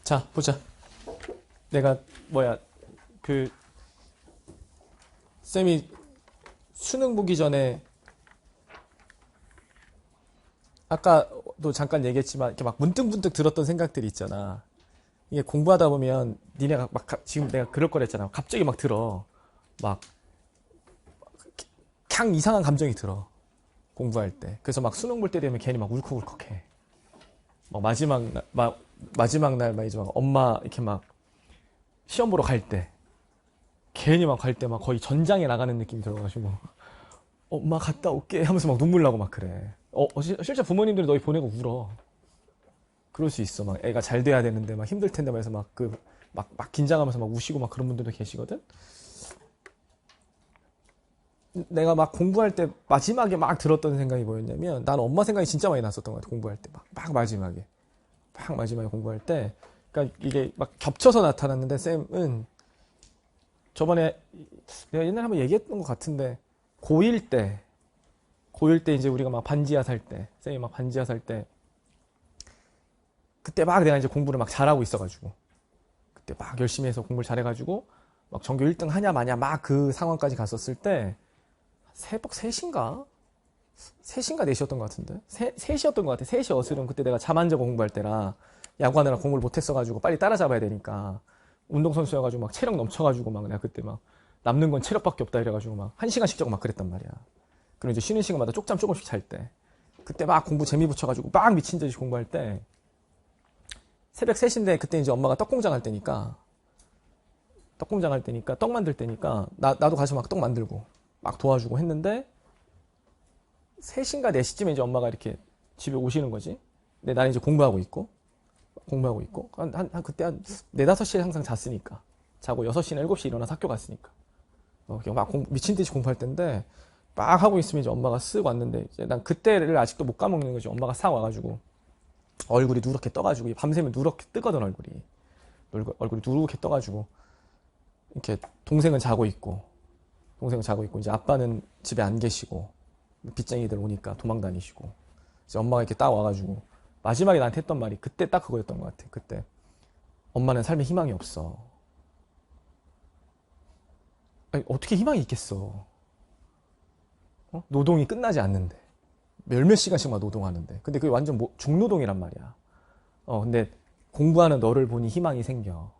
자, 보자. 내가 그 쌤이 수능 보기 전에 아까도 잠깐 얘기했지만 이렇게 막 문득문득 들었던 생각들이 있잖아. 이게 공부하다 보면 니네가 지금 내가 그럴 거랬잖아. 갑자기 막 들어. 막 그냥 이상한 감정이 들어. 공부할 때. 그래서 막 수능 볼 때 되면 괜히 막 울컥울컥해. 막 마지막 날 막 이제 막 엄마 이렇게 막 시험 보러 갈 때 괜히 막 갈 때 막 거의 전장에 나가는 느낌이 들어가지고 엄마 갔다 올게 하면서 막 눈물 나고 막 그래. 실제 부모님들이 너희 보내고 울어. 그럴 수 있어. 막 애가 잘 돼야 되는데 막 힘들 텐데 막 해서 막 긴장하면서 막 우시고 막 그런 분들도 계시거든. 내가 막 공부할 때 마지막에 막 들었던 생각이 뭐였냐면 난 엄마 생각이 진짜 많이 났었던 것 같아. 공부할 때 막 마지막에 공부할 때 그러니까 이게 막 겹쳐서 나타났는데 쌤은 저번에 내가 옛날에 한번 얘기했던 것 같은데 고1 때 이제 우리가 막 반지하 살 때 쌤이 막 반지하 살 때 그때 막 내가 이제 공부를 막 잘하고 있어가지고 그때 막 열심히 해서 공부를 잘해가지고 막 전교 1등 하냐 마냐 막 그 상황까지 갔었을 때 새벽 3시인가? 3시인가 4시였던 것 같은데 3시였던 것 같아. 3시 어스름. 그때 내가 잠 안 자고 공부할 때라 야구하느라 공부를 못했어가지고 빨리 따라잡아야 되니까 운동선수여가지고 막 체력 넘쳐가지고 막 내가 그때 막 남는 건 체력밖에 없다 이래가지고 막 1시간씩 자고 막 그랬단 말이야. 그리고 이제 쉬는 시간마다 쪽잠 조금씩 잘 때 그때 막 공부 재미 붙여가지고 막 미친 듯이 공부할 때 새벽 3시인데 그때 이제 엄마가 떡공장 할 때니까 떡 만들 때니까 나도 가서 막 떡 만들고 막 도와주고 했는데 3시인가 4시쯤에 이제 엄마가 이렇게 집에 오시는 거지. 근데 나는 이제 공부하고 있고 그때 한 4, 5시에 항상 잤으니까 자고 6시나 7시에 일어나서 학교 갔으니까 막 미친 듯이 공부할 때인데 막 하고 있으면 이제 엄마가 쓱 왔는데 이제 난 그때를 아직도 못 까먹는 거지. 엄마가 싹 와가지고 얼굴이 누렇게 떠가지고 밤새면 누렇게 뜨거든. 얼굴이 누렇게 떠가지고 이렇게 동생은 자고 있고 이제 아빠는 집에 안 계시고 빚쟁이들 오니까 도망 다니시고 이제 엄마가 이렇게 딱 와가지고 마지막에 나한테 했던 말이 그때 딱 그거였던 것 같아. 그때 엄마는 삶에 희망이 없어. 아니, 어떻게 희망이 있겠어? 노동이 끝나지 않는데 몇 시간씩만 노동하는데 근데 그게 완전 중노동이란 말이야. 근데 공부하는 너를 보니 희망이 생겨.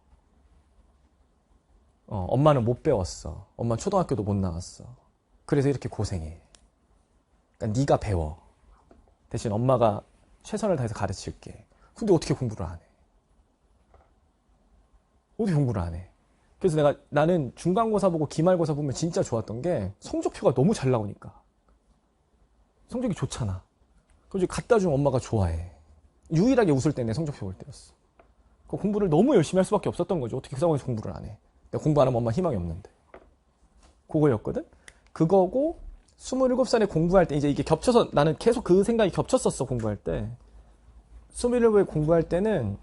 엄마는 못 배웠어. 엄마는 초등학교도 못 나왔어. 그래서 이렇게 고생해. 그러니까 네가 배워. 대신 엄마가 최선을 다해서 가르칠게. 근데 어떻게 공부를 안 해? 어떻게 공부를 안 해? 그래서 나는 중간고사 보고 기말고사 보면 진짜 좋았던 게 성적표가 너무 잘 나오니까. 성적이 좋잖아. 그래서 갖다 주면 엄마가 좋아해. 유일하게 웃을 때는 내 성적표 볼 때였어. 그 공부를 너무 열심히 할 수밖에 없었던 거죠. 어떻게 그 상황에서 공부를 안 해? 내가 공부 안 하면 엄마 희망이 없는데. 그거였거든? 그거고 27살에 공부할 때 이제 이게 겹쳐서 나는 계속 그 생각이 겹쳤었어. 공부할 때 27살에 공부할 때는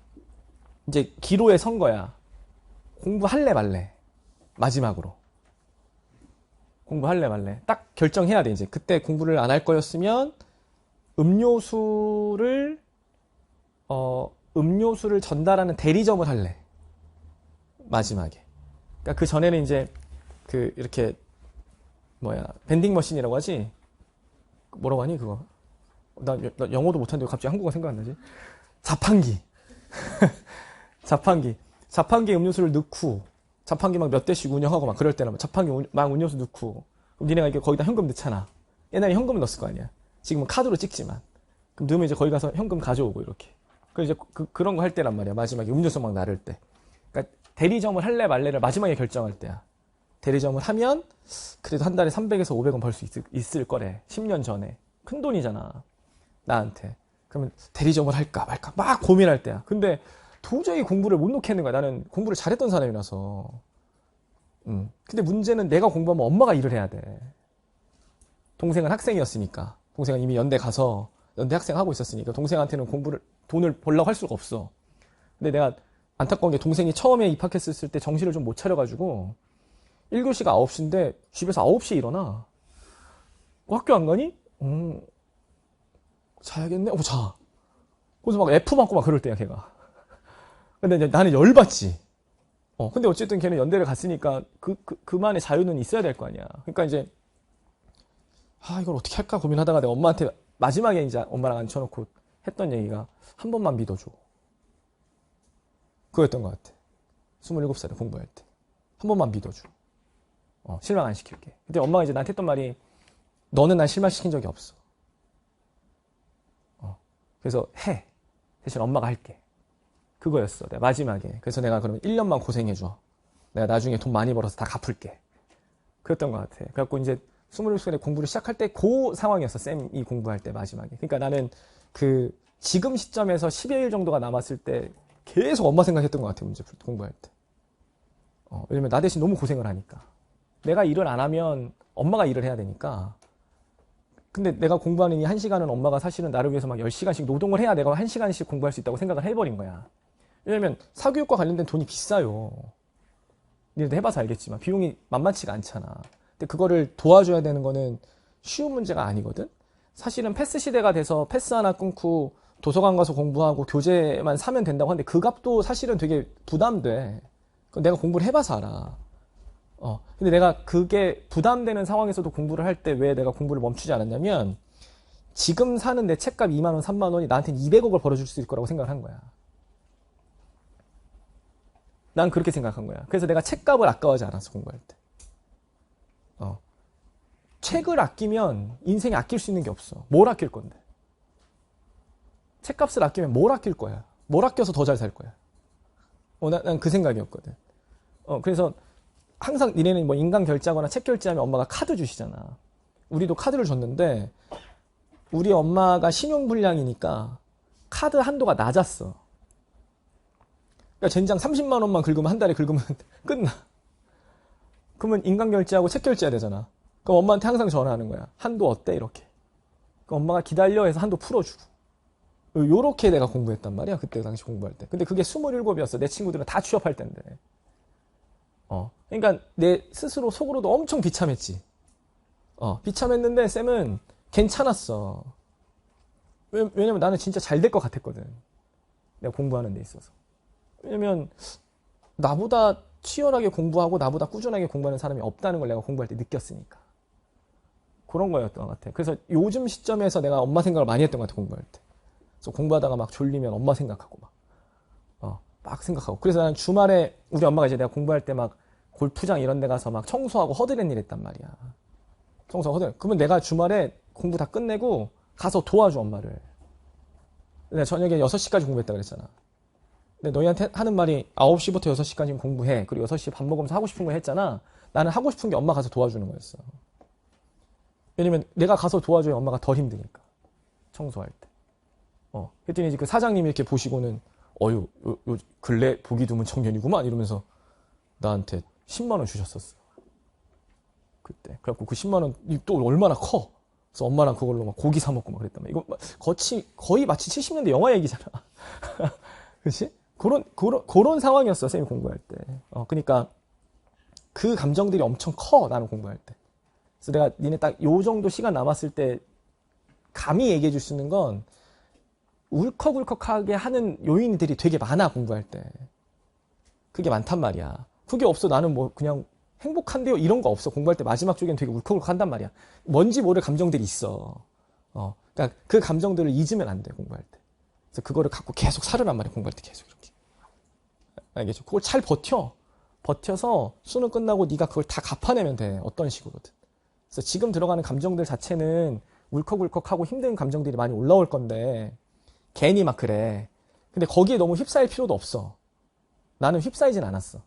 이제 기로에 선 거야. 공부할래 말래. 마지막으로 공부할래 말래 딱 결정해야 돼. 이제 그때 공부를 안 할 거였으면 음료수를 전달하는 대리점을 할래. 마지막에. 그러니까 그 전에는 이제 이렇게 밴딩 머신이라고 하지. 뭐라고 하니 그거? 나 영어도 못하는데 왜 갑자기 한국어 생각 안 나지? 자판기. 자판기에 음료수를 넣고 자판기 막 몇 대씩 운영하고 막 그럴 때는 자판기 막 음료수 넣고 그럼 니네가 이게 거기다 현금 넣잖아. 옛날에 현금을 넣었을 거 아니야. 지금은 카드로 찍지만 그럼 넣으면 이제 거기 가서 현금 가져오고 이렇게. 그래서 이제 그런 거 할 때란 말이야. 마지막에 음료수 막 나를 때. 그러니까 대리점을 할래 말래를 마지막에 결정할 때야. 대리점을 하면 그래도 한 달에 300에서 500원 벌 수 있을 거래. 10년 전에. 큰 돈이잖아. 나한테. 그러면 대리점을 할까 말까 막 고민할 때야. 근데 도저히 공부를 못 놓겠는 거야. 나는 공부를 잘했던 사람이라서. 근데 문제는 내가 공부하면 엄마가 일을 해야 돼. 동생은 학생이었으니까. 동생은 이미 연대 가서 연대 학생 하고 있었으니까 동생한테는 돈을 벌라고 할 수가 없어. 근데 내가 안타까운 게 동생이 처음에 입학했을 때 정신을 좀 못 차려가지고 1교시가 9시인데 집에서 9시에 일어나. 학교 안 가니? 자야겠네? 자. 그래서 막 F 맞고 막 그럴 때야, 걔가. 근데 이제 나는 열받지. 근데 어쨌든 걔는 연대를 갔으니까 그만의 자유는 있어야 될 거 아니야. 그러니까 이제, 이걸 어떻게 할까 고민하다가 내가 엄마한테 마지막에 이제 엄마랑 앉혀놓고 했던 얘기가 한 번만 믿어줘. 그거였던 것 같아. 27살에 공부할 때. 한 번만 믿어줘. 실망 안 시킬게. 근데 엄마가 이제 나한테 했던 말이 너는 난 실망시킨 적이 없어. 그래서 해. 대신 엄마가 할게. 그거였어. 내가 마지막에. 그래서 내가 그러면 1년만 고생해줘. 내가 나중에 돈 많이 벌어서 다 갚을게. 그랬던 것 같아. 그래갖고 이제 27살에 공부를 시작할 때 그 상황이었어. 쌤이 공부할 때 마지막에. 그러니까 나는 지금 시점에서 10여 일 정도가 남았을 때 계속 엄마 생각했던 것 같아. 문제 공부할 때. 왜냐면 나 대신 너무 고생을 하니까. 내가 일을 안 하면 엄마가 일을 해야 되니까. 근데 내가 공부하는 이 1시간은 엄마가 사실은 나를 위해서 막 10시간씩 노동을 해야 내가 1시간씩 공부할 수 있다고 생각을 해버린 거야. 왜냐면 사교육과 관련된 돈이 비싸요. 니네도 해봐서 알겠지만 비용이 만만치가 않잖아. 근데 그거를 도와줘야 되는 거는 쉬운 문제가 아니거든. 사실은 패스 시대가 돼서 패스 하나 끊고 도서관 가서 공부하고 교재만 사면 된다고 하는데 그 값도 사실은 되게 부담돼. 내가 공부를 해봐서 알아. 근데 내가 그게 부담되는 상황에서도 공부를 할 때 왜 내가 공부를 멈추지 않았냐면 지금 사는 내 책값 2만 원, 3만 원이 나한테는 200억을 벌어줄 수 있을 거라고 생각을 한 거야. 난 그렇게 생각한 거야. 그래서 내가 책값을 아까워하지 않았어, 공부할 때. 책을 아끼면 인생에 아낄 수 있는 게 없어. 뭘 아낄 건데? 책값을 아끼면 뭘 아낄 거야? 뭘 아껴서 더 잘 살 거야? 난 그 생각이었거든. 그래서 항상 니네는 뭐 인간 결제하거나 책 결제하면 엄마가 카드 주시잖아. 우리도 카드를 줬는데 우리 엄마가 신용불량이니까 카드 한도가 낮았어. 그러니까 젠장 30만 원만 긁으면 한 달에 긁으면 끝나. 그러면 인간 결제하고 책 결제해야 되잖아. 그럼 엄마한테 항상 전화하는 거야. 한도 어때? 이렇게. 그럼 엄마가 기다려 해서 한도 풀어주고. 요렇게 내가 공부했단 말이야. 그때 당시 공부할 때. 근데 그게 27이었어. 내 친구들은 다 취업할 때인데. 그러니까 내 스스로 속으로도 엄청 비참했지. 비참했는데 쌤은 괜찮았어. 왜냐면 나는 진짜 잘 될 것 같았거든. 내가 공부하는 데 있어서. 왜냐면 나보다 치열하게 공부하고 나보다 꾸준하게 공부하는 사람이 없다는 걸 내가 공부할 때 느꼈으니까. 그런 거였던 것 같아. 그래서 요즘 시점에서 내가 엄마 생각을 많이 했던 것 같아, 공부할 때. 그래서 공부하다가 막 졸리면 엄마 생각하고 막 생각하고. 그래서 나는 주말에 우리 엄마가 이제 내가 공부할 때 막 골프장 이런 데 가서 막 청소하고 허드렛 일 했단 말이야. 청소하고 허드렛. 그러면 내가 주말에 공부 다 끝내고 가서 도와줘, 엄마를. 내가 저녁에 6시까지 공부했다 그랬잖아. 근데 너희한테 하는 말이 9시부터 6시까지 공부해. 그리고 6시에 밥 먹으면서 하고 싶은 거 했잖아. 나는 하고 싶은 게 엄마 가서 도와주는 거였어. 왜냐면 내가 가서 도와줘야 엄마가 덜 힘드니까. 청소할 때. 그랬더니 이제 그 사장님이 이렇게 보시고는 요 근래 보기 드문 청년이구만 이러면서 나한테 10만 원 주셨었어. 그때. 그래갖고 그 10만 원이 또 얼마나 커. 그래서 엄마랑 그걸로 막 고기 사 먹고 막 그랬단 말이야. 이거 거의 마치 70년대 영화 얘기잖아. 그렇지? 그런 상황이었어, 쌤이 공부할 때. 그러니까 그 감정들이 엄청 커, 나는 공부할 때. 그래서 내가 니네 딱 요 정도 시간 남았을 때 감히 얘기해 줄 수 있는 건 울컥울컥하게 하는 요인들이 되게 많아, 공부할 때. 그게 많단 말이야. 그게 없어. 나는 뭐 그냥 행복한데요? 이런 거 없어. 공부할 때 마지막 쪽엔 되게 울컥울컥 한단 말이야. 뭔지 모를 감정들이 있어. 그러니까 그 감정들을 잊으면 안 돼, 공부할 때. 그래서 그거를 갖고 계속 살으란 말이야, 공부할 때 계속 이렇게. 알겠죠? 그걸 잘 버텨서 수능 끝나고 네가 그걸 다 갚아내면 돼. 어떤 식으로든. 그래서 지금 들어가는 감정들 자체는 울컥울컥하고 힘든 감정들이 많이 올라올 건데 괜히 막 그래. 근데 거기에 너무 휩싸일 필요도 없어. 나는 휩싸이진 않았어.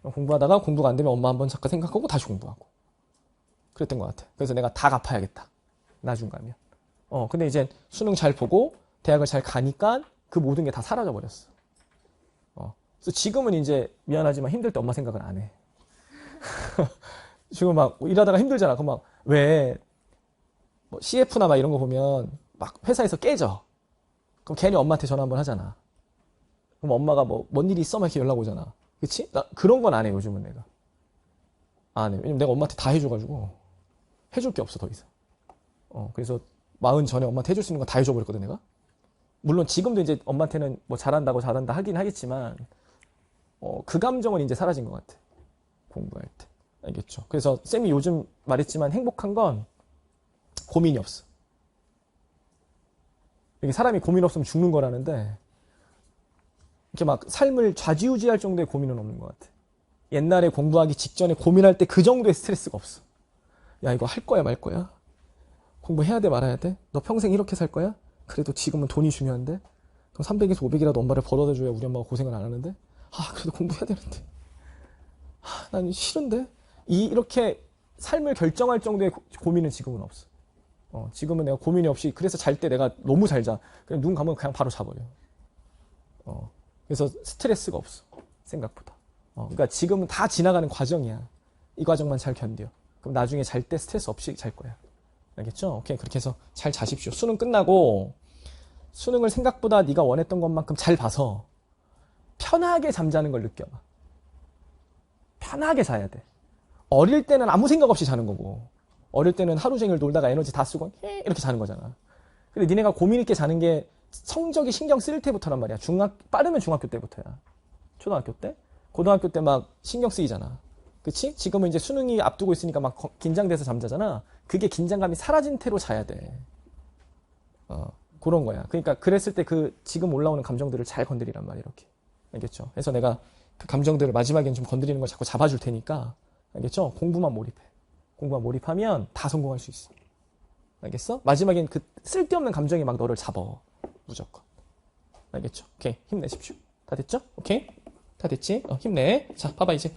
공부하다가 공부가 안 되면 엄마 한번 잠깐 생각하고 다시 공부하고. 그랬던 것 같아. 그래서 내가 다 갚아야겠다. 나중 가면. 근데 이제 수능 잘 보고 대학을 잘 가니까 그 모든 게 다 사라져 버렸어. 그래서 지금은 이제 미안하지만 힘들 때 엄마 생각은 안 해. 지금 막 일하다가 힘들잖아. 그럼 막 왜 뭐 CF나 막 이런 거 보면 막 회사에서 깨져. 그럼 괜히 엄마한테 전화 한번 하잖아. 그럼 엄마가 뭐 뭔 일이 있어? 막 이렇게 연락 오잖아. 그치? 나 그런 건 안 해, 요즘은 내가. 안 해. 왜냐면 내가 엄마한테 다 해줘가지고 해줄 게 없어, 더 이상. 그래서 40 전에 엄마한테 해줄 수 있는 거 다 해줘버렸거든, 내가. 물론 지금도 이제 엄마한테는 뭐 잘한다고 잘한다 하긴 하겠지만, 그 감정은 이제 사라진 것 같아. 공부할 때. 알겠죠? 그래서 쌤이 요즘 말했지만 행복한 건 고민이 없어. 이게 사람이 고민 없으면 죽는 거라는데, 이렇게 막 삶을 좌지우지할 정도의 고민은 없는 것 같아. 옛날에 공부하기 직전에 고민할 때 그 정도의 스트레스가 없어. 야, 이거 할 거야, 말 거야? 공부해야 돼, 말아야 돼? 너 평생 이렇게 살 거야? 그래도 지금은 돈이 중요한데? 그럼 300에서 500이라도 엄마를 벌어다 줘야 우리 엄마가 고생을 안 하는데? 그래도 공부해야 되는데. 난 싫은데? 이렇게 삶을 결정할 정도의 고민은 지금은 없어. 지금은 내가 고민이 없이, 그래서 잘 때 내가 너무 잘 자. 그냥 눈 감으면 그냥 바로 자버려. 그래서 스트레스가 없어. 생각보다. 그러니까 지금은 다 지나가는 과정이야. 이 과정만 잘 견뎌. 그럼 나중에 잘 때 스트레스 없이 잘 거야. 알겠죠? 오케이. 그렇게 해서 잘 자십시오. 수능 끝나고 수능을 생각보다 네가 원했던 것만큼 잘 봐서 편하게 잠자는 걸 느껴봐. 편하게 자야 돼. 어릴 때는 아무 생각 없이 자는 거고, 어릴 때는 하루 종일 놀다가 에너지 다 쓰고 이렇게 자는 거잖아. 근데 니네가 고민 있게 자는 게 성적이 신경 쓰일 때부터란 말이야. 빠르면 중학교 때부터야. 초등학교 때? 고등학교 때 막 신경 쓰이잖아. 그치? 지금은 이제 수능이 앞두고 있으니까 막 긴장돼서 잠자잖아. 그게 긴장감이 사라진 태로 자야 돼. 그런 거야. 그러니까 그랬을 때 지금 올라오는 감정들을 잘 건드리란 말이야, 이렇게. 알겠죠? 그래서 내가 그 감정들을 마지막엔 좀 건드리는 걸 자꾸 잡아줄 테니까, 알겠죠? 공부만 몰입해. 공부만 몰입하면 다 성공할 수 있어. 알겠어? 마지막엔 그 쓸데없는 감정이 막 너를 잡어. 무조건. 알겠죠? 오케이. 힘내십시오. 다 됐죠? 오케이? 다 됐지? 힘내. 자, 봐봐, 이제.